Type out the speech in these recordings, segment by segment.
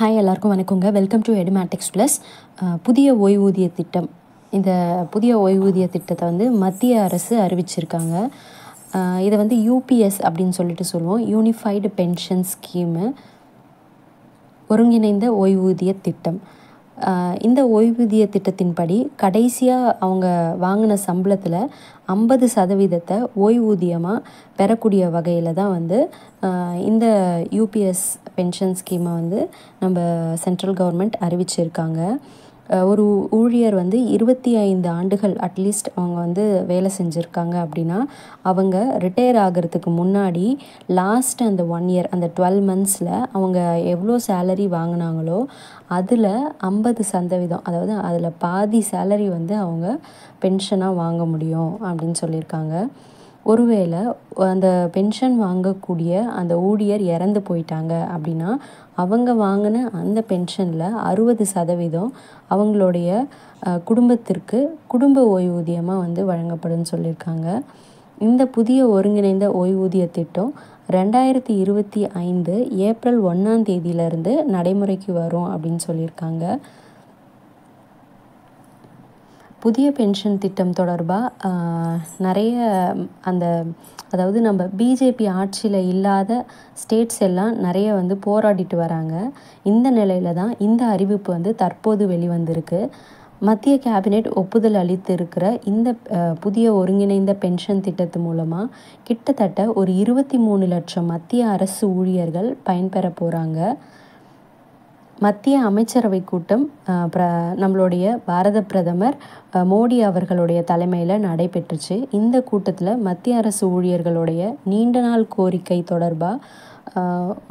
Hi எல்லாருக்கும் வணக்கங்க. Welcome to Edumatics plus. புதிய ஓய்வூதிய திட்டம். இந்த புதிய ஓய்வூதிய திட்டத்தை வந்து மத்திய அரசு அறிவிச்சிருக்காங்க. இதை வந்து யூபிஎஸ் அப்படின்னு சொல்லிட்டு சொல்லுவோம். யூனிஃபைடு பென்ஷன் ஸ்கீமு, ஒருங்கிணைந்த ஓய்வூதிய திட்டம். இந்த ஓய்வூதிய திட்டத்தின்படி கடைசியாக அவங்க வாங்கின சம்பளத்தில் 50% ஓய்வூதியமாக பெறக்கூடிய வகையில் தான் வந்து இந்த யூபிஎஸ் பென்ஷன் ஸ்கீமை வந்து நம்ம சென்ட்ரல் கவர்மெண்ட் அறிவிச்சிருக்காங்க. ஒரு ஊழியர் வந்து 25 ஆண்டுகள் அட்லீஸ்ட் அவங்க வந்து வேலை செஞ்சுருக்காங்க அப்படின்னா அவங்க ரிட்டையர் ஆகிறதுக்கு முன்னாடி லாஸ்ட் அந்த 1 இயர், அந்த 12 மந்த்ஸில் அவங்க எவ்வளோ சேலரி வாங்கினாங்களோ அதில் 50%, அதாவது அதில் பாதி சேலரி வந்து அவங்க பென்ஷனாக வாங்க முடியும் அப்படின்னு சொல்லியிருக்காங்க. ஒருவேளை அந்த பென்ஷன் வாங்கக்கூடிய அந்த ஊழியர் இறந்து போயிட்டாங்க அப்படின்னா அவங்க வாங்கின அந்த பென்ஷனில் 60% அவங்களுடைய குடும்பத்திற்கு குடும்ப ஓய்வூதியமாக வந்து வழங்கப்படும்னு சொல்லியிருக்காங்க. இந்த புதிய ஒருங்கிணைந்த ஓய்வூதிய திட்டம் 2025 ஏப்ரல் 1ஆம் தேதியிலேருந்து நடைமுறைக்கு வரும் அப்படின்னு சொல்லியிருக்காங்க. புதிய பென்ஷன் திட்டம் தொடர்பாக நிறைய அதாவது நம்ம பிஜேபி ஆட்சியில் இல்லாத ஸ்டேட்ஸ் எல்லாம் நிறைய வந்து போராடிட்டு வராங்க. இந்த நிலையில் தான் இந்த அறிவிப்பு வந்து தற்போது வெளிவந்திருக்கு. மத்திய கேபினெட் ஒப்புதல் அளித்திருக்கிற இந்த புதிய ஒருங்கிணைந்த பென்ஷன் திட்டத்து மூலமாக கிட்டத்தட்ட ஒரு 23 லட்சம் மத்திய அரசு ஊழியர்கள் பயன்பெற போகிறாங்க. மத்திய அமைச்சரவை கூட்டம் நம்மளுடைய பாரத பிரதமர் மோடி அவர்களுடைய தலைமையில் நடைபெற்றுச்சு. இந்த கூட்டத்தில் மத்திய அரசு ஊழியர்களுடைய நீண்ட நாள் கோரிக்கை தொடர்பாக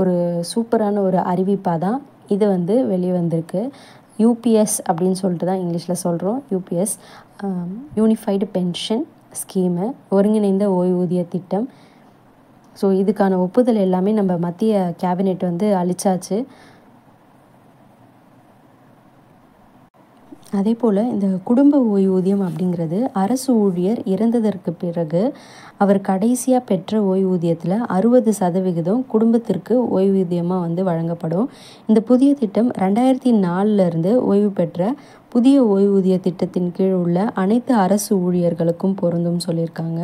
ஒரு சூப்பரான ஒரு அறிவிப்பாக தான் இது வந்து வெளிவந்திருக்கு. யூபிஎஸ் அப்படின்னு சொல்லிட்டு தான் இங்கிலீஷில் சொல்கிறோம். யூபிஎஸ், யூனிஃபைடு பென்ஷன் ஸ்கீமு, ஒருங்கிணைந்த ஓய்வூதிய திட்டம். ஸோ இதுக்கான ஒப்புதல் எல்லாமே நம்ம மத்திய கேபினெட் வந்து அளிச்சாச்சு. அதே போல் இந்த குடும்ப ஓய்வூதியம் அப்படிங்கிறது அரசு ஊழியர் இறந்ததற்கு பிறகு அவர் கடைசியாக பெற்ற ஓய்வூதியத்தில் 60% குடும்பத்திற்கு ஓய்வூதியமாக வந்து வழங்கப்படும். இந்த புதிய திட்டம் 2004 ஓய்வு பெற்ற புதிய ஓய்வூதிய திட்டத்தின் கீழ் உள்ள அனைத்து அரசு ஊழியர்களுக்கும் பொருந்தும் சொல்லியிருக்காங்க.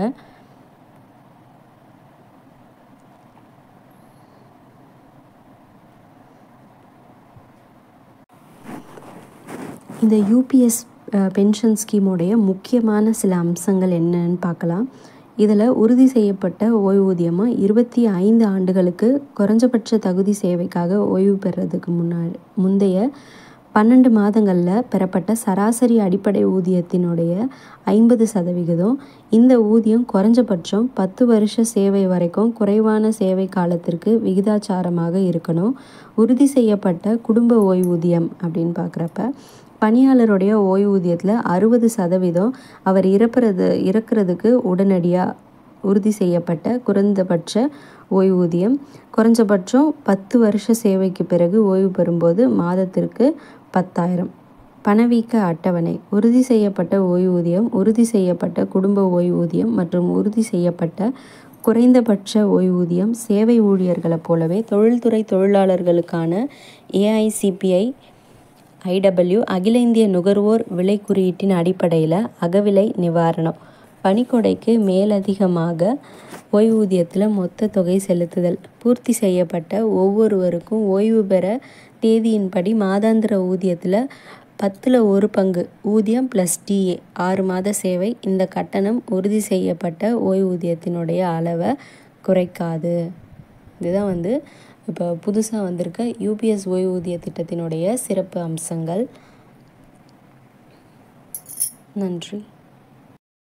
இந்த யூபிஎஸ் பென்ஷன் ஸ்கீமோடைய முக்கியமான சில அம்சங்கள் என்னன்னு பார்க்கலாம். இதில் உறுதி செய்யப்பட்ட ஓய்வூதியமாக 25 ஆண்டுகளுக்கு குறைஞ்சபட்ச தகுதி சேவைக்காக ஓய்வு பெறுறதுக்கு முந்தைய 12 மாதங்களில் பெறப்பட்ட சராசரி அடிப்படை ஊதியத்தினுடைய 50%. இந்த ஊதியம் குறைஞ்சபட்சம் 10 வருஷ சேவை வரைக்கும் குறைவான சேவை காலத்திற்கு விகிதாச்சாரமாக இருக்கணும். உறுதி செய்யப்பட்ட குடும்ப ஓய்வூதியம் அப்படின்னு பார்க்குறப்ப பணியாளருடைய ஓய்வூதியத்தில் 60% அவர் இறக்கிறதுக்கு உடனடியாக உறுதி செய்யப்பட்ட குறைந்தபட்ச ஓய்வூதியம். குறைஞ்சபட்சம் 10 வருஷ சேவைக்கு பிறகு ஓய்வு பெறும்போது மாதத்திற்கு 10,000. பணவீக்க அட்டவணை, உறுதி செய்யப்பட்ட ஓய்வூதியம், உறுதி செய்யப்பட்ட குடும்ப ஓய்வூதியம் மற்றும் உறுதி செய்யப்பட்ட குறைந்தபட்ச ஓய்வூதியம் சேவை ஊழியர்களைப் போலவே தொழில்துறை தொழிலாளர்களுக்கான ஏஐசிபிஐ IW அகில இந்திய நுகர்வோர் விலை குறியீட்டின் அடிப்படையில் அகவிலை நிவாரணம், பணிக்கொடைக்கு மேலதிகமாக ஓய்வூதியத்தில் மொத்த தொகை செலுத்துதல், பூர்த்தி செய்யப்பட்ட ஒவ்வொருவருக்கும் ஓய்வு பெற தேதியின்படி மாதாந்திர ஊதியத்தில் 10ல் 1 பங்கு ஊதியம் ப்ளஸ் டிஏ 6 மாத சேவை. இந்த கட்டணம் உறுதி செய்யப்பட்ட ஓய்வூதியத்தினுடைய அளவை குறைக்காது. இதுதான் வந்து இப்போ புதுசாக வந்திருக்க யூபிஎஸ் ஓய்வூதிய திட்டத்தினுடைய சிறப்பு அம்சங்கள். நன்றி.